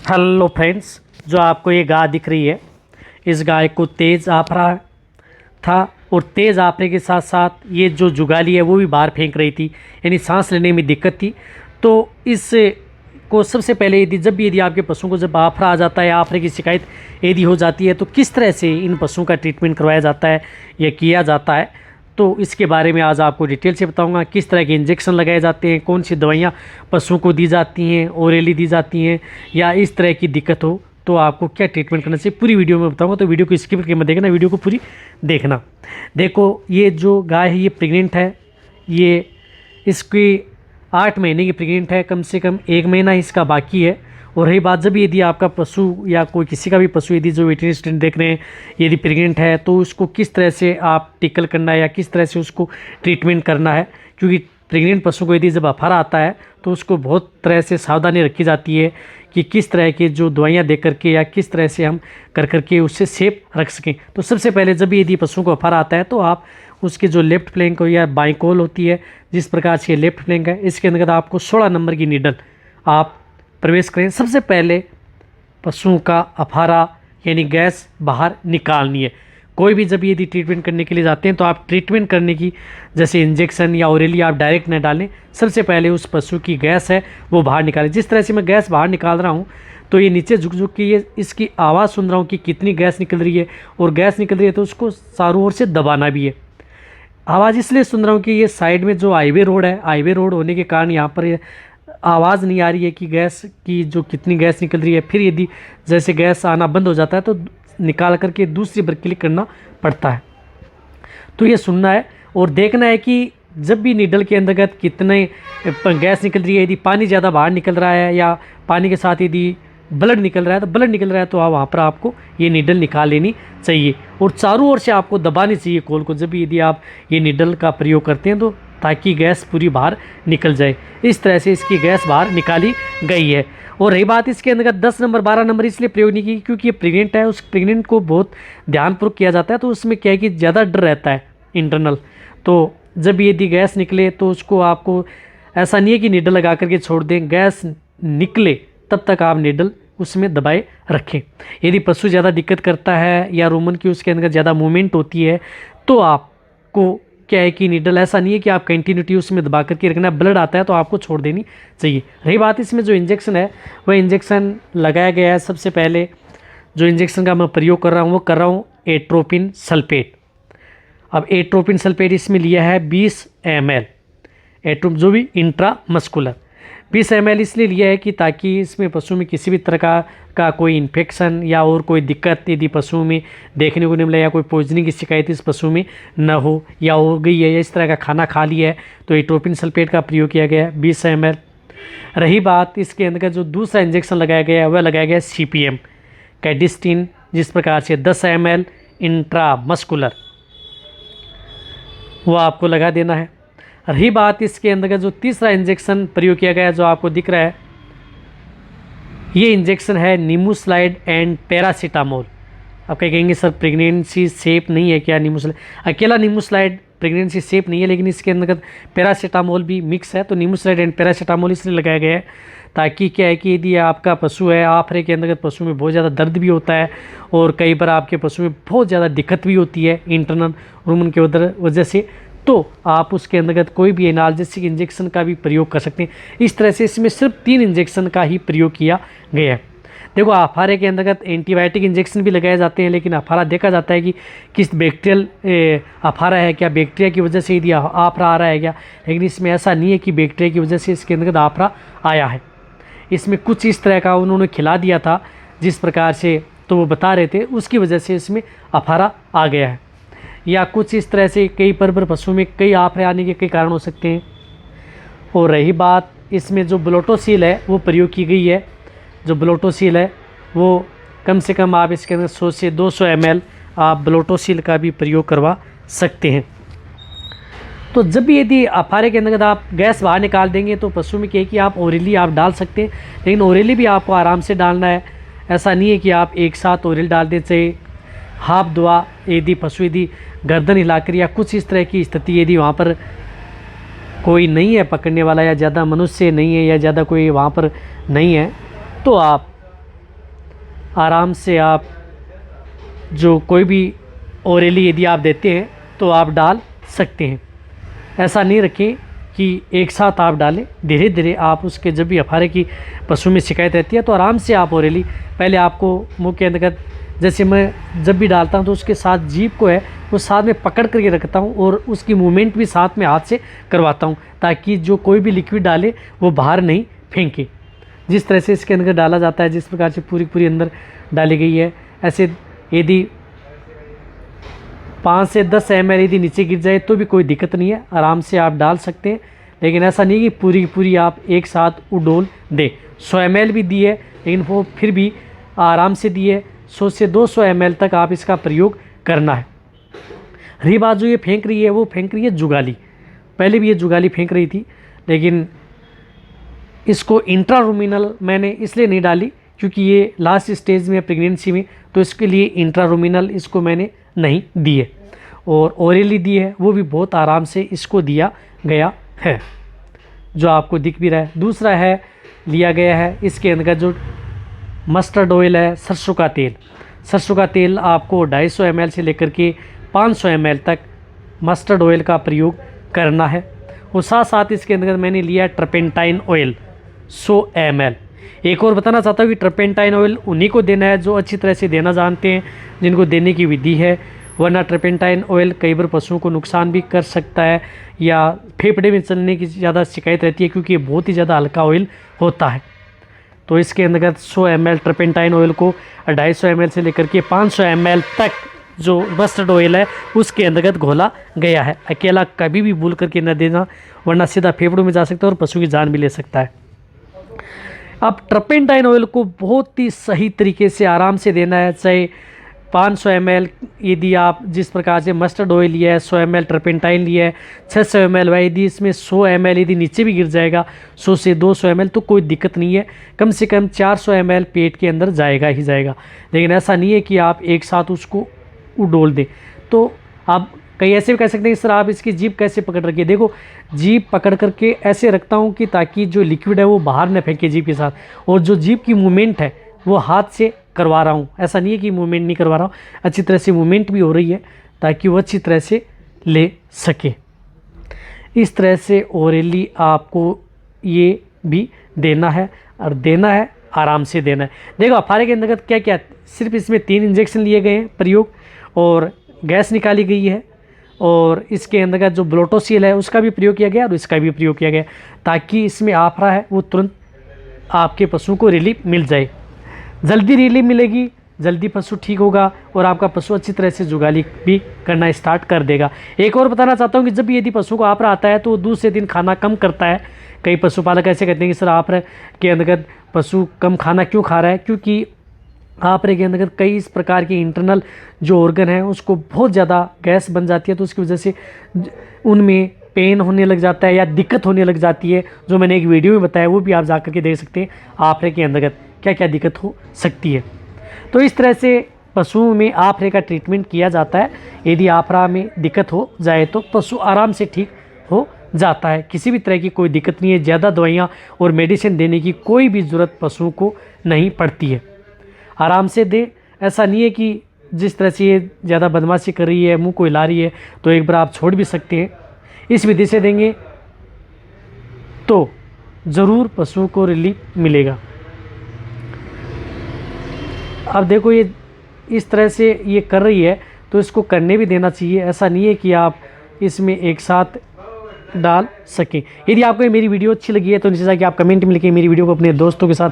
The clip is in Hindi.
हेलो फ्रेंड्स, जो आपको ये गाय दिख रही है, इस गाय को तेज़ आफरा था और तेज़ आफरे के साथ साथ ये जो जुगाली है वो भी बाहर फेंक रही थी, यानी सांस लेने में दिक्कत थी। तो इस को सबसे पहले यदि आपके पशुओं को जब आफरा आ जाता है, आफरे की शिकायत यदि हो जाती है, तो किस तरह से इन पशुओं का ट्रीटमेंट करवाया जाता है या किया जाता है, तो इसके बारे में आज आपको डिटेल से बताऊंगा। किस तरह के इंजेक्शन लगाए जाते हैं, कौन सी दवाइयाँ पशुओं को दी जाती हैं, ओरली दी जाती हैं, या इस तरह की दिक्कत हो तो आपको क्या ट्रीटमेंट करना चाहिए, पूरी वीडियो में बताऊंगा। तो वीडियो को स्किप करके मत देखना, वीडियो को पूरी देखना। देखो, ये जो गाय है ये प्रेग्नेंट है, ये इसकी 8 महीने की प्रेग्नेंट है, कम से कम 1 महीना इसका बाकी है। और रही बात, जब यदि आपका पशु या कोई किसी का भी पशु यदि जो वेटरनरी स्टूडेंट देख रहे हैं यदि प्रेग्नेंट है, तो उसको किस तरह से आप टिकल करना है या किस तरह से उसको ट्रीटमेंट करना है, क्योंकि प्रेग्नेंट पशु को यदि जब अफारा आता है तो उसको बहुत तरह से सावधानी रखी जाती है कि किस तरह के जो दवाइयाँ दे करके या किस तरह से हम कर करके उससे सेफ रख सकें। तो सबसे पहले जब यदि पशु को अफारा आता है तो आप उसके जो लेफ्ट फ्लैंक हो या बाईं कोल होती है, जिस प्रकार से ये लेफ्ट फ्लैंक है, इसके अंदर आपको 16 नंबर की नीडल आप प्रवेश करें। सबसे पहले पशुओं का अफारा यानी गैस बाहर निकालनी है। कोई भी जब यदि ट्रीटमेंट करने के लिए जाते हैं तो आप ट्रीटमेंट करने की जैसे इंजेक्शन या ओरली आप डायरेक्ट न डालें, सबसे पहले उस पशु की गैस है वो बाहर निकालें। जिस तरह से मैं गैस बाहर निकाल रहा हूँ तो ये नीचे झुक झुक के ये इसकी आवाज़ सुन रहा हूँ कि कितनी गैस निकल रही है, और गैस निकल रही है तो उसको चारों ओर से दबाना भी है। आवाज़ इसलिए सुन रहा हूँ कि ये साइड में जो हाईवे रोड है, हाईवे रोड होने के कारण यहाँ पर आवाज़ नहीं आ रही है कि गैस की जो कितनी गैस निकल रही है। फिर यदि जैसे गैस आना बंद हो जाता है तो निकाल करके दूसरी बार क्लिक करना पड़ता है। तो ये सुनना है और देखना है कि जब भी नीडल के अंतर्गत कितने गैस निकल रही है, यदि पानी ज़्यादा बाहर निकल रहा है या पानी के साथ यदि ब्लड निकल रहा है, तो ब्लड निकल रहा है तो वहाँ पर आपको ये नीडल निकाल लेनी चाहिए और चारों ओर से आपको दबानी चाहिए कोल को जब भी यदि आप ये नीडल का प्रयोग करते हैं, तो ताकि गैस पूरी बाहर निकल जाए। इस तरह से इसकी गैस बाहर निकाली गई है। और रही बात, इसके अंदर 10 नंबर 12 नंबर इसलिए प्रयोग नहीं की क्योंकि ये प्रेग्नेंट है, उस प्रेग्नेंट को बहुत ध्यानपूर्वक किया जाता है, तो उसमें क्या है कि ज़्यादा डर रहता है इंटरनल। तो जब यदि गैस निकले तो उसको आपको ऐसा नहीं है कि नीडल लगा करके छोड़ दें, गैस निकले तब तक आप नीडल उसमें दबाए रखें। यदि पशु ज़्यादा दिक्कत करता है या रोमन की उसके अंदर ज़्यादा मूवमेंट होती है तो आपको क्या है कि नीडल ऐसा नहीं है कि आप कंटिन्यूटी उसमें दबा करके रखना, ब्लड आता है तो आपको छोड़ देनी चाहिए। रही बात, इसमें जो इंजेक्शन है वह इंजेक्शन लगाया गया है। सबसे पहले जो इंजेक्शन का मैं प्रयोग कर रहा हूँ वो कर रहा हूँ एट्रोपिन सल्फेट। अब एट्रोपिन सल्फेट इसमें लिया है 20 ml, जो भी इंट्रामस्कुलर 20 ml इसलिए लिया है कि ताकि इसमें पशु में किसी भी तरह का कोई इन्फेक्शन या और कोई दिक्कत यदि पशु में देखने को नहीं मिला या कोई पॉइजनिंग की शिकायत इस पशु में न हो या हो गई है या इस तरह का खाना खा लिया है, तो एट्रोपिन सल्फेट का प्रयोग किया गया है 20 ml। रही बात, इसके अंदर जो दूसरा इंजेक्शन लगाया गया है वह लगाया गया है CPM कैडिस्टिन, जिस प्रकार से 10 ml इंट्रामस्कुलर वो आपको लगा देना है। रही बात, इसके अंदर का जो तीसरा इंजेक्शन प्रयोग किया गया है जो आपको दिख रहा है, ये इंजेक्शन है नीमूस्लाइड एंड पैरासीटामोल। आप क्या कहेंगे सर प्रेगनेंसी सेफ नहीं है क्या नीमूस्लाइड? अकेला नीमूस्लाइड प्रेगनेंसी सेफ नहीं है, लेकिन इसके अंदर पैरासीटामोल भी मिक्स है। तो नीमूस्लाइड एंड पैरासीटामोल इसलिए लगाया गया है ताकि क्या है कि यदि आपका पशु है, आफरे के अंतर्गत पशु में बहुत ज़्यादा दर्द भी होता है और कई बार आपके पशु में बहुत ज़्यादा दिक्कत भी होती है इंटरनल रूमन के वजह से, तो आप उसके अंतर्गत कोई भी एनाल्जेसिक इंजेक्शन का भी प्रयोग कर सकते हैं। इस तरह से इसमें सिर्फ 3 इंजेक्शन का ही प्रयोग किया गया है। देखो, अफारे के अंतर्गत एंटीबायोटिक इंजेक्शन भी लगाए जाते हैं, लेकिन अफारा देखा जाता है कि किस बैक्टीरियल अफारा है, क्या बैक्टीरिया की वजह से यदि आफरा आ रहा है क्या, लेकिन इसमें ऐसा नहीं है कि बैक्टीरिया की वजह से इसके अंतर्गत आफरा आया है। इसमें कुछ इस तरह का उन्होंने खिला दिया था जिस प्रकार से, तो वो बता रहे थे उसकी वजह से इसमें अफारा आ गया है, या कुछ इस तरह से कई परबर पशु में कई आफरे आने के कई कारण हो सकते हैं। और रही बात, इसमें जो ब्लोटोसील है वो प्रयोग की गई है। जो ब्लोटोसील है वो कम से कम आप इसके अंदर 100 से 200 ml आप ब्लोटोसील का भी प्रयोग करवा सकते हैं। तो जब भी यदि अफारे के अंदर आप गैस बाहर निकाल देंगे तो पशु में क्या है कि आप ओरली आप डाल सकते हैं, लेकिन ओरली भी आपको आराम से डालना है। ऐसा नहीं है कि आप एक साथ ओरल डाल दें, चाहे हाफ दुआ यदि पशु यदि गर्दन हिलाकर या कुछ इस तरह की स्थिति यदि वहाँ पर कोई नहीं है पकड़ने वाला या ज़्यादा मनुष्य नहीं है या ज़्यादा कोई वहाँ पर नहीं है, तो आप आराम से आप जो कोई भी ओरली यदि आप देते हैं तो आप डाल सकते हैं। ऐसा नहीं रखें कि एक साथ आप डालें, धीरे धीरे आप उसके जब भी अफारे की पशु में शिकायत रहती है तो आराम से आप ओरली पहले आपको मुंह के अंतर्गत, जैसे मैं जब भी डालता हूं तो उसके साथ जीभ को है वो साथ में पकड़ करके रखता हूं और उसकी मूवमेंट भी साथ में हाथ से करवाता हूं, ताकि जो कोई भी लिक्विड डाले वो बाहर नहीं फेंके। जिस तरह से इसके अंदर डाला जाता है, जिस प्रकार से पूरी पूरी अंदर डाली गई है, ऐसे यदि 5 से 10 ml यदि नीचे गिर जाए तो भी कोई दिक्कत नहीं है, आराम से आप डाल सकते हैं। लेकिन ऐसा नहीं कि पूरी की पूरी आप एक साथ उडोल दें। 100 ml भी दी है लेकिन वो फिर भी आराम से दी है। 100 से 200 ml तक आप इसका प्रयोग करना है। रही बात जो ये फेंक रही है, वो फेंक रही है जुगाली। पहले भी ये जुगाली फेंक रही थी, लेकिन इसको इंट्रारूमिनल मैंने इसलिए नहीं डाली क्योंकि ये लास्ट स्टेज में प्रेगनेंसी में, तो इसके लिए इंट्रारूमिनल इसको मैंने नहीं दी है। और ओरली दी है वो भी बहुत आराम से इसको दिया गया है, जो आपको दिख भी रहा है। दूसरा है लिया गया है इसके अंदर जो मस्टर्ड ऑयल है, सरसों का तेल। सरसों का तेल आपको 250 ml से लेकर के 500 ml तक मस्टर्ड ऑयल का प्रयोग करना है। और साथ साथ इसके अंदर मैंने लिया ट्रपेंटाइन ऑयल 100 ml। एक और बताना चाहता हूँ कि ट्रपेंटाइन ऑयल उन्हीं को देना है जो अच्छी तरह से देना जानते हैं, जिनको देने की विधि है, वरना ट्रपेंटाइन ऑयल कई बार पशुओं को नुकसान भी कर सकता है या फेफड़े में चलने की ज़्यादा शिकायत रहती है क्योंकि ये बहुत ही ज़्यादा हल्का ऑयल होता है। तो इसके अंतर्गत 100 ml ट्रपेंटाइन ऑयल को 250 ml से लेकर के 500 ml तक जो मस्टर्ड ऑयल है उसके अंतर्गत घोला गया है। अकेला कभी भी भूल करके न देना, वरना सीधा फेफड़ों में जा सकता है और पशु की जान भी ले सकता है। अब ट्रपेंटाइन ऑयल को बहुत ही सही तरीके से आराम से देना है, चाहे 500 ml यदि आप जिस प्रकार से मस्टर्ड ऑयल लिया है, 100 ml ट्रपेंटाइन लिया है, 600 ml है, यदि इसमें 100 ml यदि नीचे भी गिर जाएगा 100 से 200 ml तो कोई दिक्कत नहीं है। कम से कम 400 ml पेट के अंदर जाएगा ही जाएगा। लेकिन ऐसा नहीं है कि आप एक साथ उसको उडोल दें। तो आप कई ऐसे भी कह सकते हैं सर आप इसकी जीभ कैसे पकड़ रखिए। देखो, जीभ पकड़ करके ऐसे रखता हूँ कि ताकि जो लिक्विड है वो बाहर न फेंके जीभ के साथ, और जो जीभ की मूवमेंट है वो हाथ से करवा रहा हूँ। ऐसा नहीं है कि मूवमेंट नहीं करवा रहा हूँ, अच्छी तरह से मूवमेंट भी हो रही है ताकि वो अच्छी तरह से ले सके। इस तरह से ओरली आपको ये भी देना है, और देना है आराम से देना है। देखो अफारे के अंतर्गत क्या क्या, सिर्फ इसमें 3 इंजेक्शन लिए गए हैं प्रयोग, और गैस निकाली गई है, और इसके अंतर्गत जो ब्लोटोसील है उसका भी प्रयोग किया गया और इसका भी प्रयोग किया गया, ताकि इसमें आफरा है वो तुरंत आपके पशु को रिलीफ मिल जाए। जल्दी रिलीफ मिलेगी, जल्दी पशु ठीक होगा और आपका पशु अच्छी तरह से जुगाली भी करना स्टार्ट कर देगा। एक और बताना चाहता हूँ कि जब भी यदि पशु को आफरा आता है तो दूसरे दिन खाना कम करता है। कई पशुपालक ऐसे कहते हैं कि सर आफरा के अंतर्गत पशु कम खाना क्यों खा रहा है, क्योंकि आफरे के अंदर कई इस प्रकार के इंटरनल जो ऑर्गन है उसको बहुत ज़्यादा गैस बन जाती है, तो उसकी वजह से उनमें पेन होने लग जाता है या दिक्कत होने लग जाती है, जो मैंने एक वीडियो में बताया वो भी आप जा करके देख सकते हैं आफरे के अंतर्गत क्या क्या दिक्कत हो सकती है। तो इस तरह से पशुओं में आफरे का ट्रीटमेंट किया जाता है। यदि आफरा में दिक्कत हो जाए तो पशु आराम से ठीक हो जाता है, किसी भी तरह की कोई दिक्कत नहीं है। ज़्यादा दवाइयाँ और मेडिसिन देने की कोई भी ज़रूरत पशुओं को नहीं पड़ती है, आराम से दे। ऐसा नहीं है कि जिस तरह से ये ज़्यादा बदमाशी कर रही है, मुंह को हिला रही है, तो एक बार आप छोड़ भी सकते हैं। इस विधि से देंगे तो ज़रूर पशु को रिलीफ मिलेगा। अब देखो ये इस तरह से ये कर रही है तो इसको करने भी देना चाहिए। ऐसा नहीं है कि आप इसमें एक साथ डाल सकें। यदि आपको ये मेरी वीडियो अच्छी लगी है तो नीचे जाके आप कमेंट में लिखें मेरी वीडियो को अपने दोस्तों के साथ